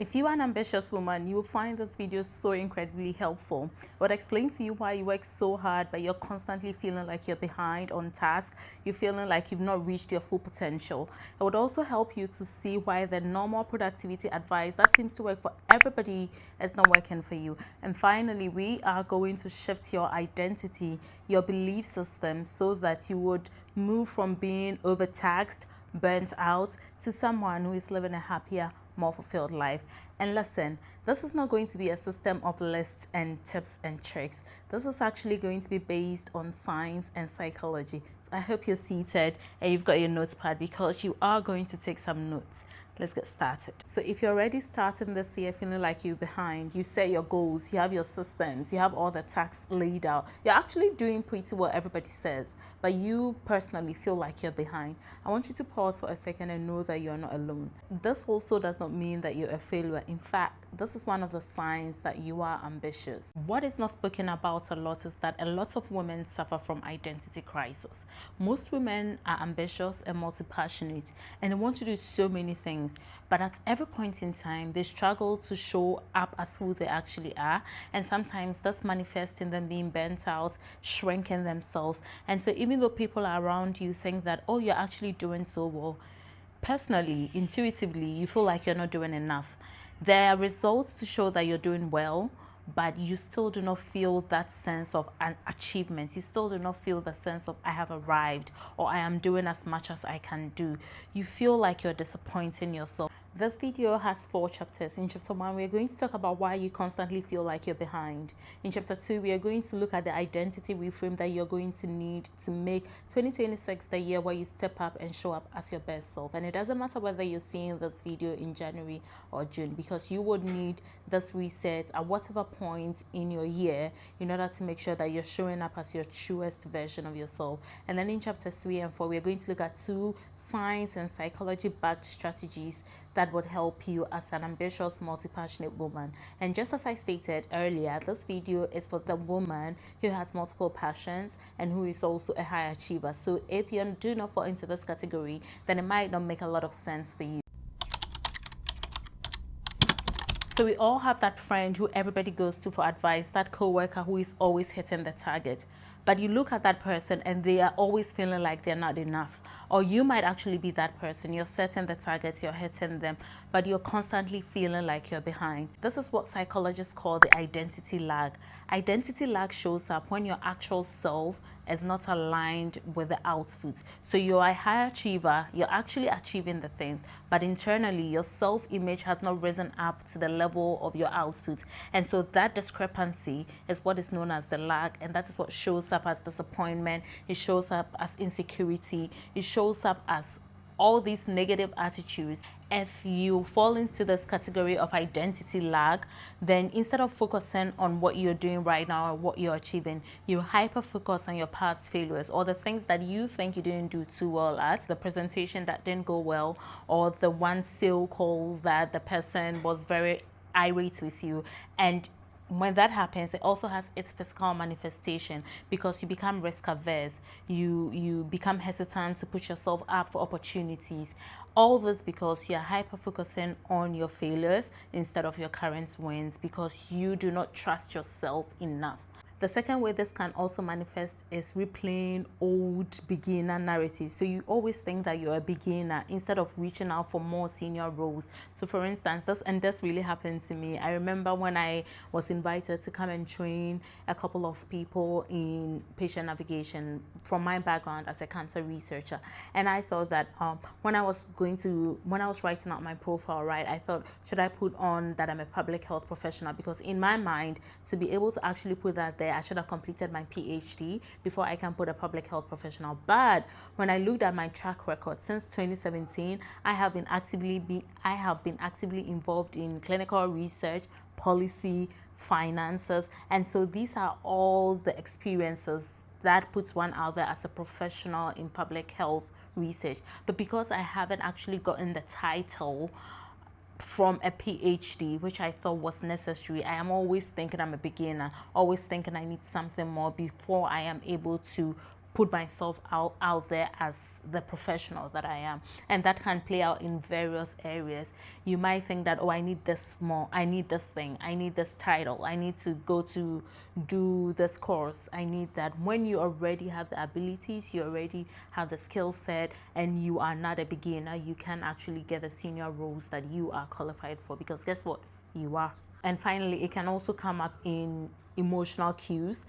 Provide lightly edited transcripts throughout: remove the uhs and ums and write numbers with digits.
If you are an ambitious woman, you will find this video so incredibly helpful. It would explain to you why you work so hard, but you're constantly feeling like you're behind on task. You're feeling like you've not reached your full potential. It would also help you to see why the normal productivity advice that seems to work for everybody is not working for you. And finally, we are going to shift your identity, your belief system, so that you would move from being overtaxed, burnt out, to someone who is living a happier, more fulfilled life. And listen, this is not going to be a system of lists and tips and tricks. This is actually going to be based on science and psychology. So I hope you're seated and you've got your notepad because you are going to take some notes. Let's get started. So if you're already starting this year feeling like you're behind, you set your goals, you have your systems, you have all the tasks laid out, you're actually doing pretty well, everybody says, but you personally feel like you're behind, I want you to pause for a second and know that you're not alone. This also does not mean that you're a failure. In fact, this is one of the signs that you are ambitious. What is not spoken about a lot is that a lot of women suffer from identity crisis. Most women are ambitious and multi-passionate and they want to do so many things, but at every point in time they struggle to show up as who they actually are, and sometimes that's manifests in them being burnt out, shrinking themselves. And so even though people around you think that, oh, you're actually doing so well, personally, intuitively, you feel like you're not doing enough. There are results to show that you're doing well, but you still do not feel that sense of an achievement. You still do not feel the sense of I have arrived or I am doing as much as I can do. You feel like you're disappointing yourself. This video has 4 chapters. In chapter 1, we're going to talk about why you constantly feel like you're behind. In chapter 2, we are going to look at the identity reframe that you're going to need to make 2026 the year where you step up and show up as your best self. And it doesn't matter whether you're seeing this video in January or June, because you would need this reset at whatever point in your year in order to make sure that you're showing up as your truest version of yourself. And then in chapters 3 and 4, we're going to look at 2 science and psychology backed strategies that would help you as an ambitious, multi-passionate woman. And just as I stated earlier, this video is for the woman who has multiple passions and who is also a high achiever. So if you do not fall into this category, then it might not make a lot of sense for you. So we all have that friend who everybody goes to for advice, that coworker who is always hitting the target. But you look at that person and they are always feeling like they're not enough. Or you might actually be that person. You're setting the targets, you're hitting them, but you're constantly feeling like you're behind. This is what psychologists call the identity lag. Identity lag shows up when your actual self is not aligned with the output. So you're a high achiever, you're actually achieving the things, but internally your self-image has not risen up to the level of your output. And so that discrepancy is what is known as the lag, and that is what shows up as disappointment, it shows up as insecurity, it shows up as all these negative attitudes. If you fall into this category of identity lag, then instead of focusing on what you're doing right now or what you're achieving, you hyper focus on your past failures or the things that you think you didn't do too well at, the presentation that didn't go well, or the one sale call that the person was very irate with you. And when that happens, it also has its physical manifestation because you become risk averse, you become hesitant to put yourself up for opportunities. All this because you're hyper focusing on your failures instead of your current wins, because you do not trust yourself enough. The second way this can also manifest is replaying old beginner narratives. So you always think that you're a beginner instead of reaching out for more senior roles. So for instance, this really happened to me. I remember when I was invited to come and train a couple of people in patient navigation from my background as a cancer researcher. And I thought that when I was writing out my profile, right, I thought, should I put on that I'm a public health professional? Because in my mind, to be able to actually put that there, I should have completed my PhD before I can put a public health professional. But when I looked at my track record since 2017, I have been actively involved in clinical research, policy, finances, and so these are all the experiences that puts one out there as a professional in public health research. But because I haven't actually gotten the title from a PhD, which I thought was necessary, I am always thinking I'm a beginner, always thinking I need something more before I am able to put myself out there as the professional that I am. And that can play out in various areas. You might think that, oh, I need this more, I need this thing, I need this title, I need to go to do this course, I need that. When you already have the abilities, you already have the skill set, and you are not a beginner, you can actually get the senior roles that you are qualified for, because guess what? You are. And finally, it can also come up in emotional cues,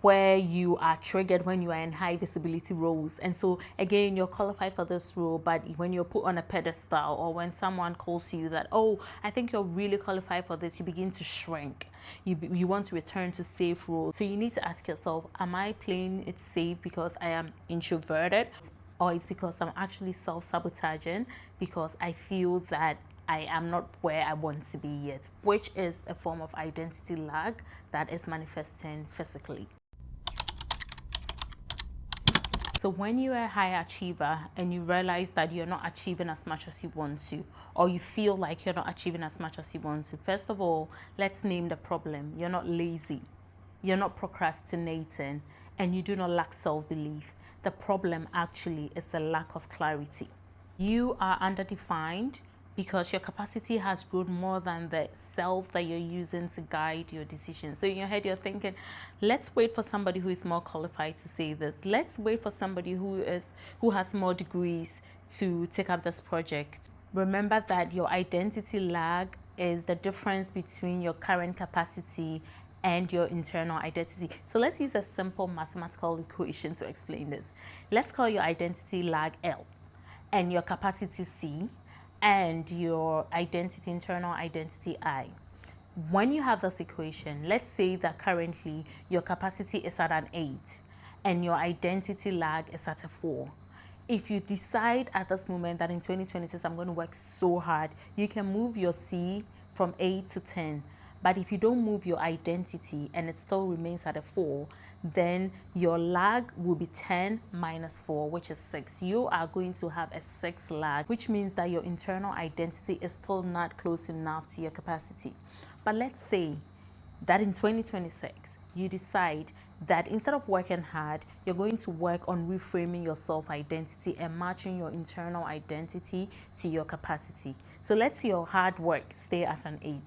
where you are triggered when you are in high visibility roles. And so again, you're qualified for this role, but when you're put on a pedestal, or when someone calls you that, oh, I think you're really qualified for this, you begin to shrink. You want to return to safe roles. So you need to ask yourself, am I playing it safe because I am introverted, or it's because I'm actually self-sabotaging because I feel that I am not where I want to be yet, which is a form of identity lag that is manifesting physically. So when you are a high achiever and you realize that you're not achieving as much as you want to, or you feel like you're not achieving as much as you want to, first of all, let's name the problem. You're not lazy, you're not procrastinating, and you do not lack self-belief. The problem actually is a lack of clarity. You are underdefined because your capacity has grown more than the self that you're using to guide your decisions. So in your head, you're thinking, let's wait for somebody who is more qualified to say this. Let's wait for somebody who has more degrees to take up this project. Remember that your identity lag is the difference between your current capacity and your internal identity. So let's use a simple mathematical equation to explain this. Let's call your identity lag L and your capacity C, and your identity, internal identity I. When you have this equation, let's say that currently your capacity is at an 8 and your identity lag is at a 4. If you decide at this moment that in 2026 I'm going to work so hard, you can move your C from 8 to 10. But if you don't move your identity and it still remains at a 4, then your lag will be 10 minus 4, which is 6. You are going to have a 6 lag, which means that your internal identity is still not close enough to your capacity. But let's say that in 2026, you decide that instead of working hard, you're going to work on reframing your self-identity and matching your internal identity to your capacity. So let's say your hard work stay at an 8.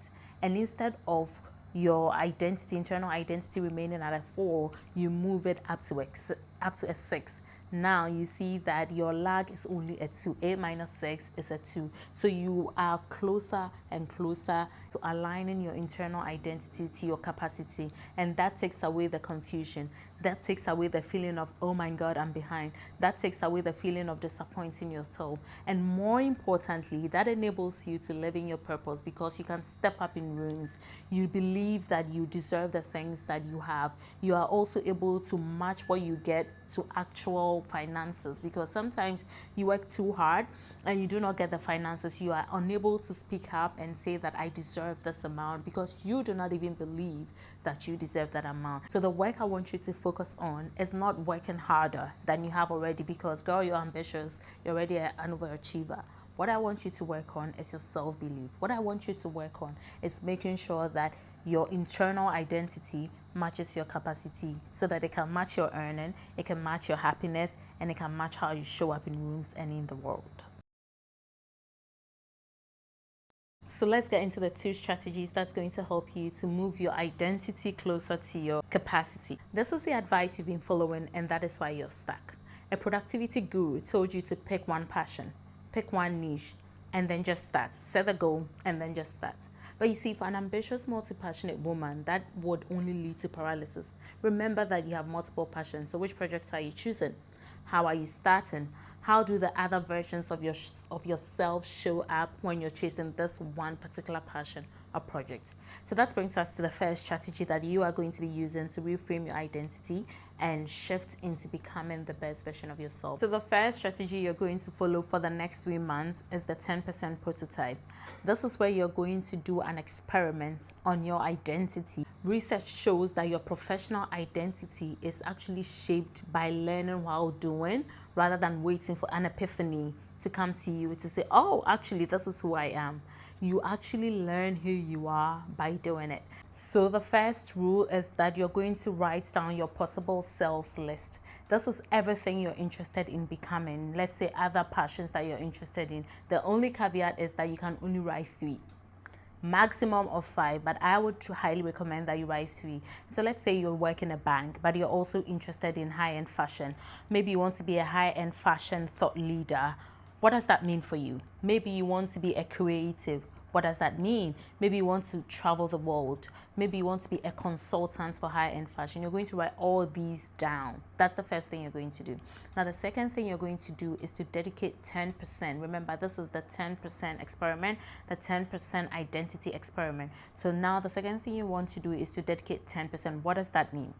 And instead of your identity, internal identity remaining at a 4, you move it up to a 6. Now you see that your lag is only a 2. 8 minus 6 is a 2. So you are closer and closer to aligning your internal identity to your capacity. And that takes away the confusion. That takes away the feeling of, oh my God, I'm behind. That takes away the feeling of disappointing yourself. And more importantly, that enables you to live in your purpose, because you can step up in rooms. You believe that you deserve the things that you have. You are also able to match what you get to actual finances, because sometimes you work too hard and you do not get the finances. You are unable to speak up and say that I deserve this amount, because you do not even believe that you deserve that amount. So the work I want you to focus on is not working harder than you have already, because girl, you're ambitious, you're already an overachiever. What I want you to work on is your self-belief. What I want you to work on is making sure that your internal identity matches your capacity, so that it can match your earning, it can match your happiness, and it can match how you show up in rooms and in the world. So let's get into the 2 strategies that's going to help you to move your identity closer to your capacity. This is the advice you've been following, and that is why you're stuck. A productivity guru told you to pick one passion, pick one niche, and then just start. Set the goal and then just start. But you see, for an ambitious, multi-passionate woman, that would only lead to paralysis. Remember that you have multiple passions. So which projects are you choosing? How are you starting? How do the other versions of yourself show up when you're chasing this one particular passion or project? So that brings us to the first strategy that you are going to be using to reframe your identity and shift into becoming the best version of yourself. So the first strategy you're going to follow for the next 3 months is the 10% prototype. This is where you're going to do an experiment on your identity. Research shows that your professional identity is actually shaped by learning while doing, rather than waiting for an epiphany to come to you to say, oh, actually, this is who I am. You actually learn who you are by doing it. So the first rule is that you're going to write down your possible selves list. This is everything you're interested in becoming. Let's say other passions that you're interested in. The only caveat is that you can only write 3, maximum of 5, but I would highly recommend that you write 3. So let's say you work in a bank, but you're also interested in high-end fashion. Maybe you want to be a high-end fashion thought leader. What does that mean for you? Maybe you want to be a creative. What does that mean? Maybe you want to travel the world. Maybe you want to be a consultant for high-end fashion. You're going to write all these down. That's the first thing you're going to do. Now, the second thing you're going to do is to dedicate 10%. Remember, this is the 10% experiment, the 10% identity experiment. So now the second thing you want to do is to dedicate 10%. What does that mean?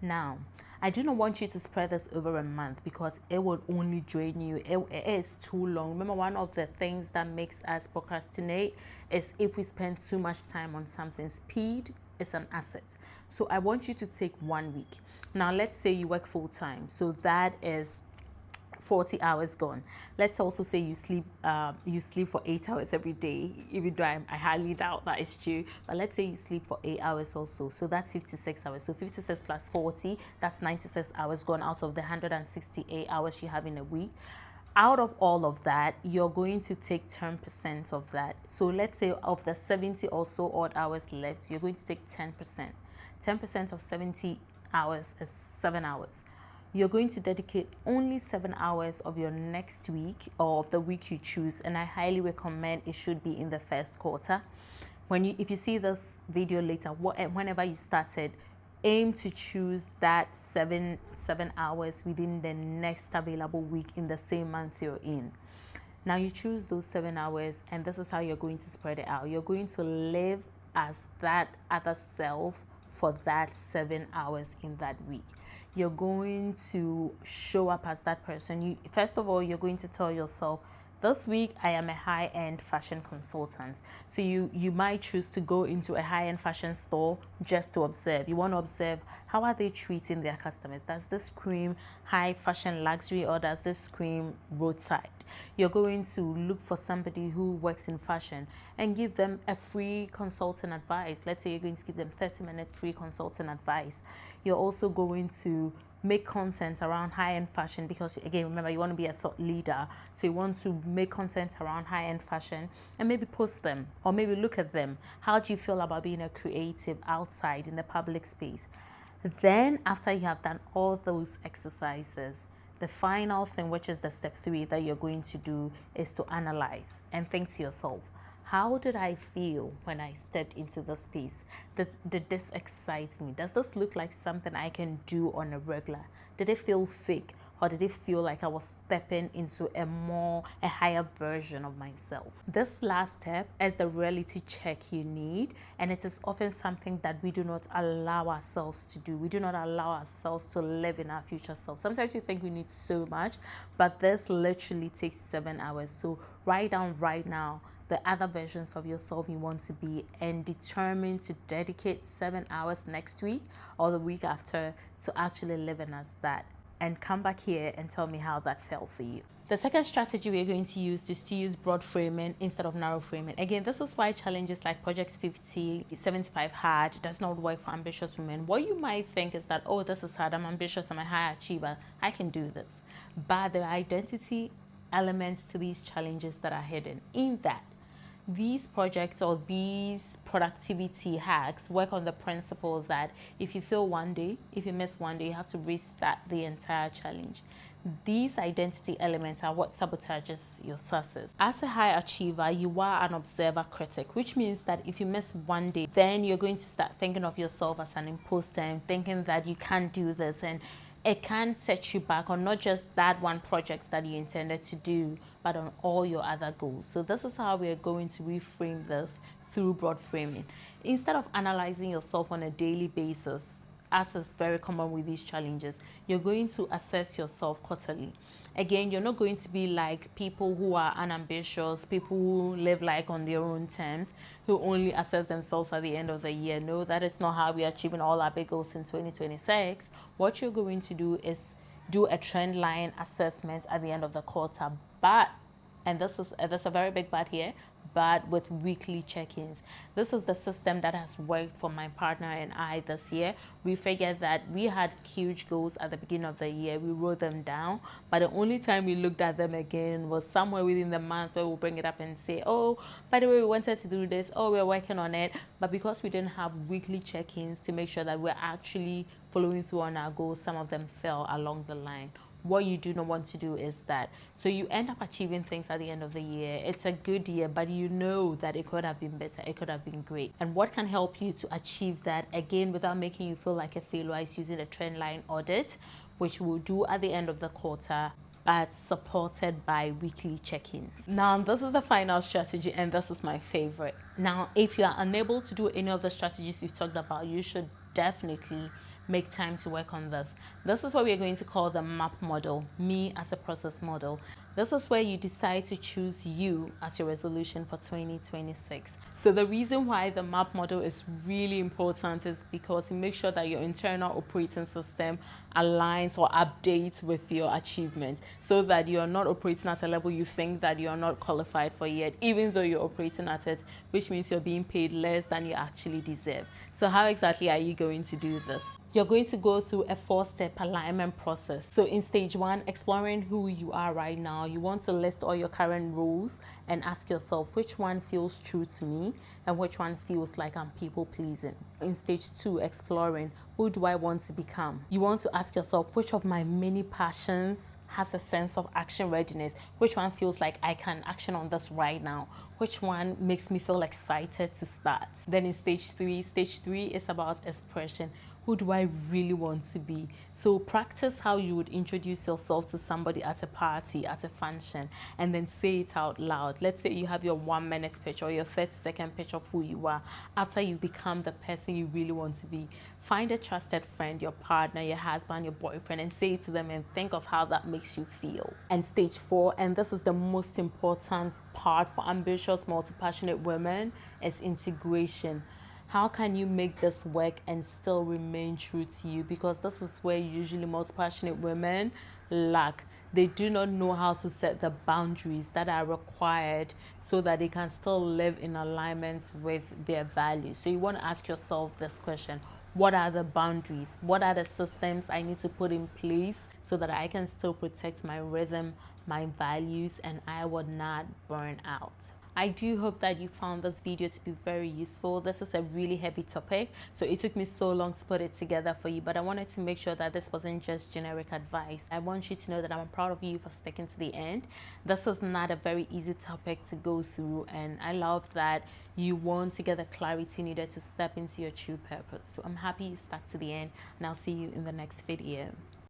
Now, I do not want you to spread this over a month because it will only drain you. It is too long. Remember, one of the things that makes us procrastinate is if we spend too much time on something. Speed is an asset. So I want you to take 1 week. Now, let's say you work full time. So that is 40 hours gone. Let's also say you sleep for 8 hours every day, even though I highly doubt that is true. But let's say you sleep for 8 hours also. So that's 56 hours. So 56 plus 40, that's 96 hours gone out of the 168 hours you have in a week. Out of all of that, you're going to take 10% of that. So let's say of the 70 or so odd hours left, you're going to take 10%. 10% of 70 hours is 7 hours. You're going to dedicate only 7 hours of your next week or of the week you choose, and I highly recommend it should be in the first quarter. If you see this video later, whenever you started, aim to choose that seven hours within the next available week in the same month you're in. Now you choose those 7 hours, and this is how you're going to spread it out. You're going to live as that other self for that 7 hours in that week. You're going to show up as that person. First of all, you're going to tell yourself, this week I am a high-end fashion consultant. So you might choose to go into a high-end fashion store just to observe. You want to observe, how are they treating their customers? Does this scream high fashion luxury, or does this scream roadside? You're going to look for somebody who works in fashion and give them a free consulting advice. Let's say you're going to give them 30-minute free consulting advice. You're also going to make content around high-end fashion because, again, remember, you want to be a thought leader. So you want to make content around high-end fashion and maybe post them or maybe look at them. How do you feel about being a creative outside in the public space? Then after you have done all those exercises, the final thing, which is the step 3 that you're going to do, is to analyze and think to yourself, how did I feel when I stepped into this space? Did this excite me? Does this look like something I can do on a regular? Did it feel fake, or did it feel like I was stepping into a higher version of myself? This last step is the reality check you need, and it is often something that we do not allow ourselves to do. We do not allow ourselves to live in our future self. Sometimes you think we need so much, but this literally takes 7 hours. So write down right now the other versions of yourself you want to be, and determine to dedicate 7 hours next week or the week after to actually living as that, and come back here and tell me how that felt for you. The second strategy we're going to use is to use broad framing instead of narrow framing. Again, this is why challenges like Project 50, 75 hard does not work for ambitious women. What you might think is that, oh, this is hard, I'm ambitious, I'm a high achiever, I can do this. But there are identity elements to these challenges that are hidden in that. These projects or these productivity hacks work on the principle that if you fail one day, if you miss one day, you have to restart the entire challenge. These identity elements are what sabotages your success. As a high achiever, you are an observer critic, which means that if you miss one day, then you're going to start thinking of yourself as an imposter and thinking that you can't do this, and it can set you back on not just that one project that you intended to do, but on all your other goals. So this is how we're going to reframe this through broad framing. Instead of analyzing yourself on a daily basis, as is very common with these challenges, you're going to assess yourself quarterly. Again, you're not going to be like people who are unambitious, people who live like on their own terms, who only assess themselves at the end of the year. No, that is not how we are achieving all our big goals in 2026. What you're going to do is do a trend line assessment at the end of the quarter. But and this is there's a very big but here, but with weekly check-ins. This is the system that has worked for my partner and I this year. We figured that we had huge goals at the beginning of the year. We wrote them down, but the only time we looked at them again was somewhere within the month where we'll bring it up and say, oh, by the way, we wanted to do this. Oh, we're working on it. But because we didn't have weekly check-ins to make sure that we're actually following through on our goals, some of them fell along the line. What you do not want to do is that. So you end up achieving things at the end of the year. It's a good year, but you know that it could have been better. It could have been great. And what can help you to achieve that, again, without making you feel like a failure, is using a trend line audit, which we'll do at the end of the quarter, but supported by weekly check-ins. Now, this is the final strategy, and this is my favorite. Now, if you are unable to do any of the strategies we've talked about, you should definitely make time to work on this. This is what we're going to call the MAP model, me as a process model. This is where you decide to choose you as your resolution for 2026. So the reason why the MAP model is really important is because it makes sure that your internal operating system aligns or updates with your achievements, so that you're not operating at a level you think that you're not qualified for yet, even though you're operating at it, which means you're being paid less than you actually deserve. So how exactly are you going to do this? You're going to go through a 4-step alignment process. So in stage 1, exploring who you are right now, you want to list all your current roles and ask yourself which one feels true to me and which one feels like I'm people pleasing. In stage 2, exploring who do I want to become. You want to ask yourself which of my many passions has a sense of action readiness, which one feels like I can action on this right now, which one makes me feel excited to start. Then in stage 3 is about expression. Who do I really want to be? So practice how you would introduce yourself to somebody at a party, at a function, and then say it out loud. Let's say you have your 1-minute pitch or your 30-second pitch of who you are. After you become the person you really want to be, find a trusted friend, your partner, your husband, your boyfriend, and say it to them and think of how that makes you feel. And stage 4, and this is the most important part for ambitious, multi-passionate women, is integration. How can you make this work and still remain true to you? Because this is where usually multi-passionate women lack. They do not know how to set the boundaries that are required so that they can still live in alignment with their values. So you want to ask yourself this question: what are the boundaries? What are the systems I need to put in place so that I can still protect my rhythm, my values, and I would not burn out? I do hope that you found this video to be very useful. This is a really heavy topic, so it took me so long to put it together for you, but I wanted to make sure that this wasn't just generic advice. I want you to know that I'm proud of you for sticking to the end. This is not a very easy topic to go through, and I love that you want to get the clarity needed to step into your true purpose. So I'm happy you stuck to the end, and I'll see you in the next video.